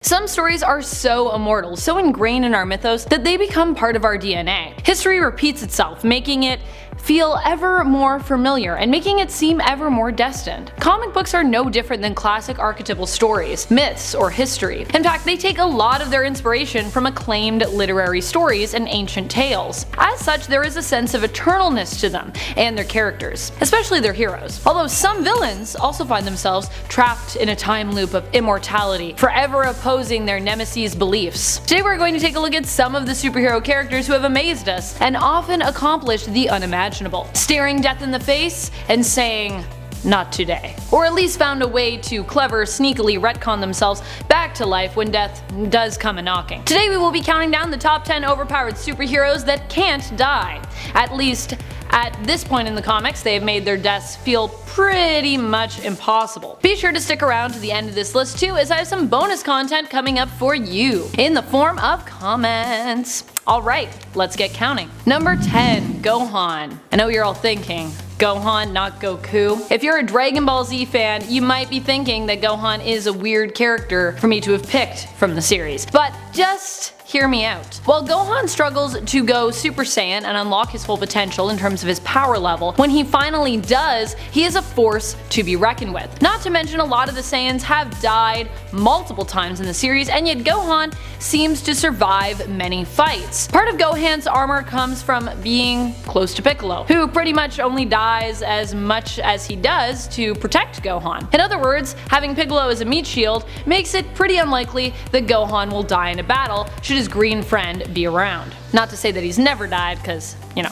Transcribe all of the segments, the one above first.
Some stories are so immortal, so ingrained in our mythos, that they become part of our DNA. History repeats itself, making it feel ever more familiar and making it seem ever more destined. Comic books are no different than classic archetypal stories, myths, or history. In fact, they take a lot of their inspiration from acclaimed literary stories and ancient tales. As such, there is a sense of eternalness to them and their characters, especially their heroes. Although some villains also find themselves trapped in a time loop of immortality, forever opposing their nemesis' beliefs. Today we're going to take a look at some of the superhero characters who have amazed us and often accomplished the unimaginable. Staring death in the face and saying, "Not today." Or at least found a way to clever, sneakily retcon themselves back to life when death does come a-knocking. Today we will be counting down the top 10 overpowered superheroes that can't die. At least at this point in the comics, they have made their deaths feel pretty much impossible. Be sure to stick around to the end of this list too, as I have some bonus content coming up for you in the form of comments. Alright, let's get counting. Number 10, Gohan. I know you're all thinking, Gohan, not Goku. If you're a Dragon Ball Z fan, you might be thinking that Gohan is a weird character for me to have picked from the series. But just hear me out. While Gohan struggles to go Super Saiyan and unlock his full potential in terms of his power level, when he finally does, he is a force to be reckoned with. Not to mention, a lot of the Saiyans have died multiple times in the series, and yet Gohan seems to survive many fights. Part of Gohan's armor comes from being close to Piccolo, who pretty much only dies as much as he does to protect Gohan. In other words, having Piccolo as a meat shield makes it pretty unlikely that Gohan will die in a battle should his green friend be around. Not to say that he's never died, cause, you know,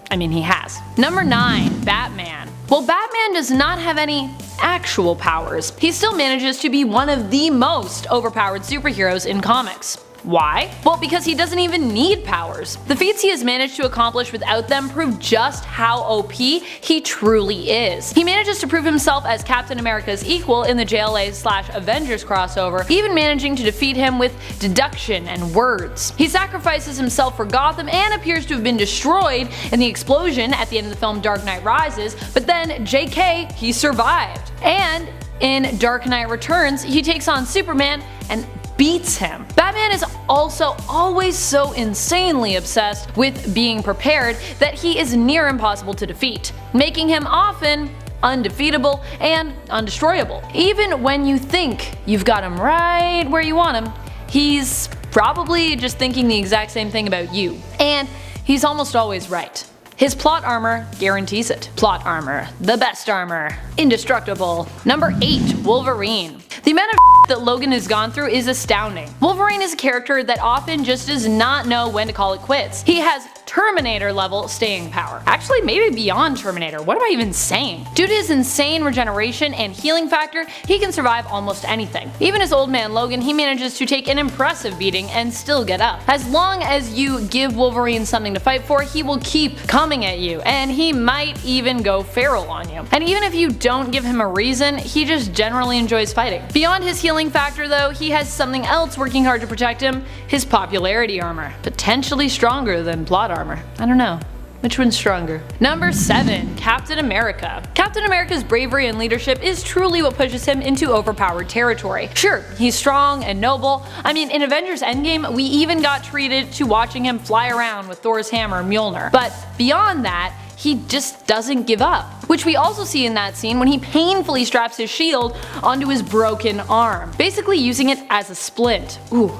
I mean, he has. Number 9, Batman. While Batman does not have any actual powers, he still manages to be one of the most overpowered superheroes in comics. Why? Well, because he doesn't even need powers. The feats he has managed to accomplish without them prove just how OP he truly is. He manages to prove himself as Captain America's equal in the JLA/Avengers crossover, even managing to defeat him with deduction and words. He sacrifices himself for Gotham and appears to have been destroyed in the explosion at the end of the film Dark Knight Rises, but then JK, he survived. And in Dark Knight Returns, he takes on Superman and beats him. Batman is also always so insanely obsessed with being prepared that he is near impossible to defeat, making him often undefeatable and undestroyable. Even when you think you've got him right where you want him, he's probably just thinking the exact same thing about you. And he's almost always right. His plot armor guarantees it. Plot armor, the best armor, indestructible. Number 8, Wolverine. The amount of that Logan has gone through is astounding. Wolverine is a character that often just does not know when to call it quits. He has Terminator level staying power. Actually, maybe beyond Terminator. What am I even saying? Due to his insane regeneration and healing factor, he can survive almost anything. Even as old man Logan, he manages to take an impressive beating and still get up. As long as you give Wolverine something to fight for, he will keep coming at you, and he might even go feral on you. And even if you don't give him a reason, he just generally enjoys fighting. Beyond his healing factor though, he has something else working hard to protect him: his popularity armor. Potentially stronger than plot armor. I don't know. Which one's stronger? Number 7, Captain America. Captain America's bravery and leadership is truly what pushes him into overpowered territory. Sure, he's strong and noble. I mean, in Avengers Endgame, we even got treated to watching him fly around with Thor's hammer Mjolnir. But beyond that, he just doesn't give up. Which we also see in that scene when he painfully straps his shield onto his broken arm, basically using it as a splint. Ooh.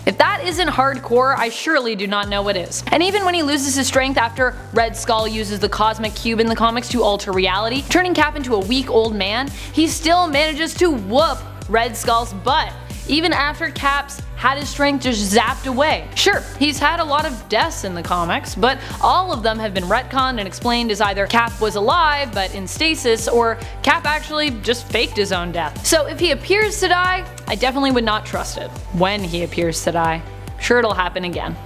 If that isn't hardcore, I surely do not know what is. And even when he loses his strength after Red Skull uses the cosmic cube in the comics to alter reality, turning Cap into a weak old man, he still manages to whoop Red Skull's butt, even after Cap's had his strength just zapped away. Sure, he's had a lot of deaths in the comics, but all of them have been retconned and explained as either Cap was alive but in stasis, or Cap actually just faked his own death. So if he appears to die, I definitely would not trust it. When he appears to die, sure, it'll happen again.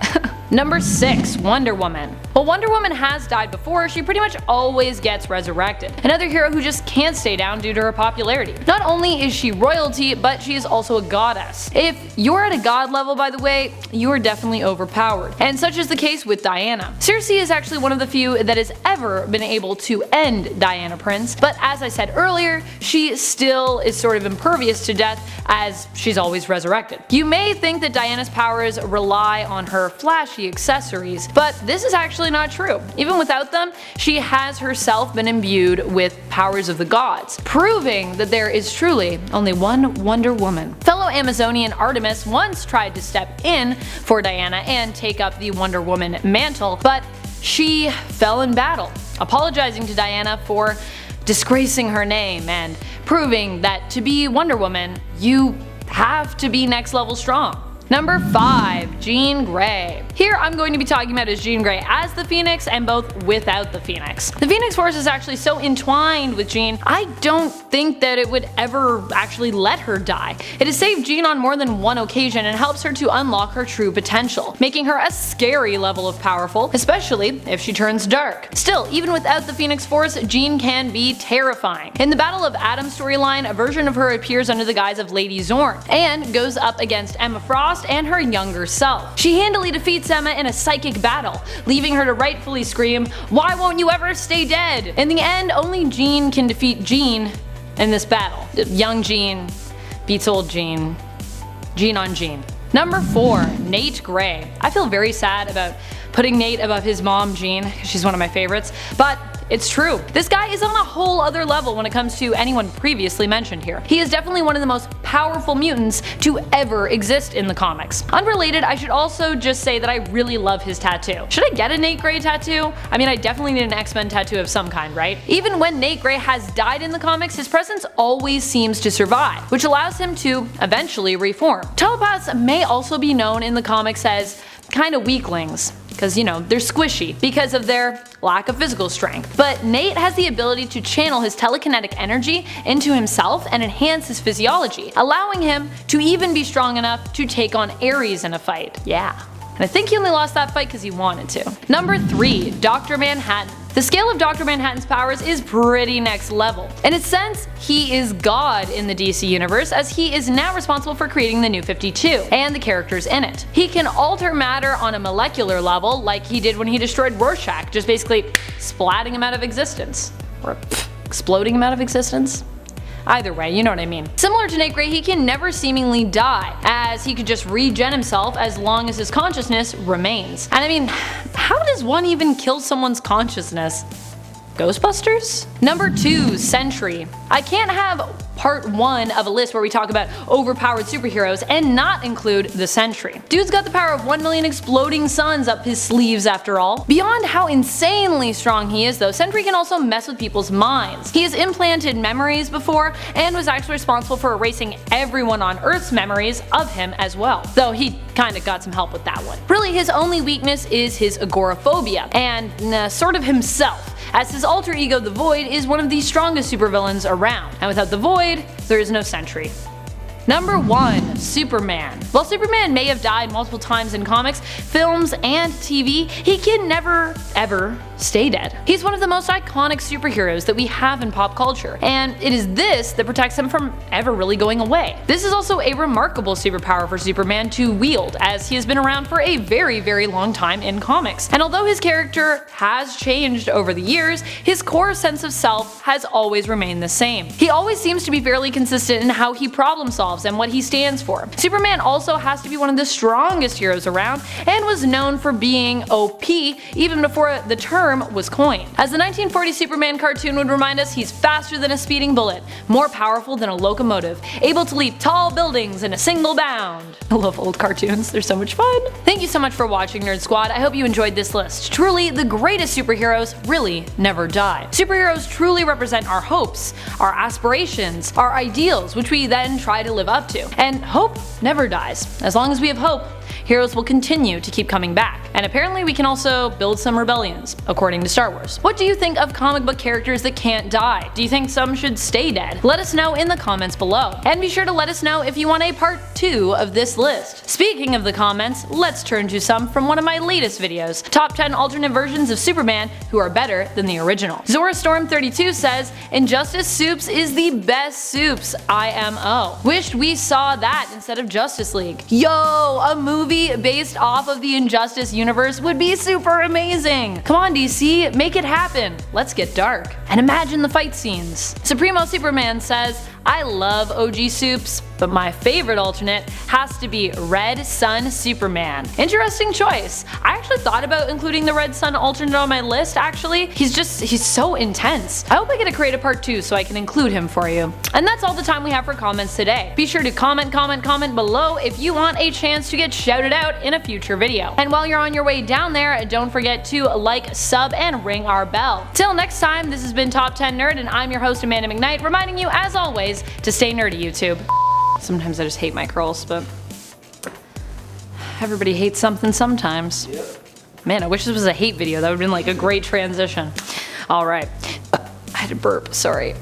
Number 6, Wonder Woman. Well, While Wonder Woman has died before, she pretty much always gets resurrected. Another hero who just can't stay down due to her popularity. Not only is she royalty, but she is also a goddess. If you're at a god level, by the way, you are definitely overpowered. And such is the case with Diana. Circe is actually one of the few that has ever been able to end Diana Prince, but as I said earlier, she still is sort of impervious to death as she's always resurrected. You may think that Diana's powers rely on her flashy accessories, but this is actually not true. Even without them, she has herself been imbued with powers of the gods, proving that there is truly only one Wonder Woman. Fellow Amazonian Artemis once tried to step in for Diana and take up the Wonder Woman mantle, but she fell in battle, apologizing to Diana for disgracing her name and proving that to be Wonder Woman, you have to be next level strong. Number 5. Jean Grey. Here I'm going to be talking about as Jean Grey as the Phoenix and both without the Phoenix. The Phoenix Force is actually so entwined with Jean, I don't think that it would ever actually let her die. It has saved Jean on more than one occasion and helps her to unlock her true potential, making her a scary level of powerful, especially if she turns dark. Still, even without the Phoenix Force, Jean can be terrifying. In the Battle of Atom storyline, a version of her appears under the guise of Lady Zorn and goes up against Emma Frost and her younger self. She handily defeats Emma in a psychic battle, leaving her to rightfully scream, "Why won't you ever stay dead?" In the end, only Jean can defeat Jean in this battle. Young Jean beats old Jean. Jean on Jean. Number 4. Nate Grey. I feel very sad about putting Nate above his mom Jean, because she's one of my favorites, but it's true. This guy is on a whole other level when it comes to anyone previously mentioned here. He is definitely one of the most powerful mutants to ever exist in the comics. Unrelated, I should also just say that I really love his tattoo. Should I get a Nate Grey tattoo? I mean, I definitely need an X-Men tattoo of some kind, right? Even when Nate Grey has died in the comics, his presence always seems to survive, which allows him to eventually reform. Telepaths may also be known in the comics as kind of weaklings, because you know, they're squishy because of their lack of physical strength. But Nate has the ability to channel his telekinetic energy into himself and enhance his physiology, allowing him to even be strong enough to take on Ares in a fight. Yeah. And I think he only lost that fight because he wanted to. Number 3. Dr. Manhattan. The scale of Dr. Manhattan's powers is pretty next level. In a sense, he is God in the DC universe, as he is now responsible for creating the New 52 and the characters in it. He can alter matter on a molecular level, like he did when he destroyed Rorschach, just basically splatting him out of existence. Or exploding him out of existence? Either way, you know what I mean. Similar to Nate Grey, he can never seemingly die, as he could just regen himself as long as his consciousness remains. And I mean, how does one even kill someone's consciousness? Ghostbusters? Number 2. Sentry. I can't have part 1 of a list where we talk about overpowered superheroes and not include the Sentry. Dude's got the power of 1 million exploding suns up his sleeves after all. Beyond how insanely strong he is though, Sentry can also mess with people's minds. He has implanted memories before and was actually responsible for erasing everyone on Earth's memories of him as well. Though he kinda got some help with that one. Really, his only weakness is his agoraphobia and sort of himself, as his alter ego the Void is one of the strongest supervillains around, and without the Void, there is no Sentry. Number 1. Superman. While Superman may have died multiple times in comics, films, and TV, he can never, ever stay dead. He's one of the most iconic superheroes that we have in pop culture, and it is this that protects him from ever really going away. This is also a remarkable superpower for Superman to wield, as he has been around for a very, very long time in comics. And although his character has changed over the years, his core sense of self has always remained the same. He always seems to be fairly consistent in how he problem solves and what he stands for. Superman also has to be one of the strongest heroes around and was known for being OP even before the term was coined. As the 1940 Superman cartoon would remind us, he's faster than a speeding bullet, more powerful than a locomotive, able to leap tall buildings in a single bound. I love old cartoons, they're so much fun. Thank you so much for watching, Nerd Squad. I hope you enjoyed this list. Truly, the greatest superheroes really never die. Superheroes truly represent our hopes, our aspirations, our ideals, which we then try to live up to. And hope never dies. As long as we have hope, heroes will continue to keep coming back. And apparently we can also build some rebellions, according to Star Wars. What do you think of comic book characters that can't die? Do you think some should stay dead? Let us know in the comments below. And be sure to let us know if you want a part 2 of this list. Speaking of the comments, let's turn to some from one of my latest videos, top 10 alternate versions of Superman who are better than the original. ZoraStorm32 says, Injustice Soups is the best soups, IMO. Wished we saw that instead of Justice League. Yo, a movie based off of the Injustice universe would be super amazing. Come on DC, make it happen. Let's get dark. And imagine the fight scenes. Supremo Superman says, I love OG soups, but my favorite alternate has to be Red Sun Superman. Interesting choice. I actually thought about including the Red Sun alternate on my list actually. He's so intense. I hope I get to create a part 2 so I can include him for you. And that's all the time we have for comments today. Be sure to comment below if you want a chance to get shouted out in a future video. And while you're on your way down there, don't forget to like, sub, and ring our bell. Till next time, this has been Top 10 Nerd and I'm your host Amanda McKnight, reminding you as always to stay nerdy, YouTube. Sometimes I just hate my curls, but everybody hates something sometimes. Yep. Man, I wish this was a hate video. That would have been like a great transition. Alright. I had to burp, sorry.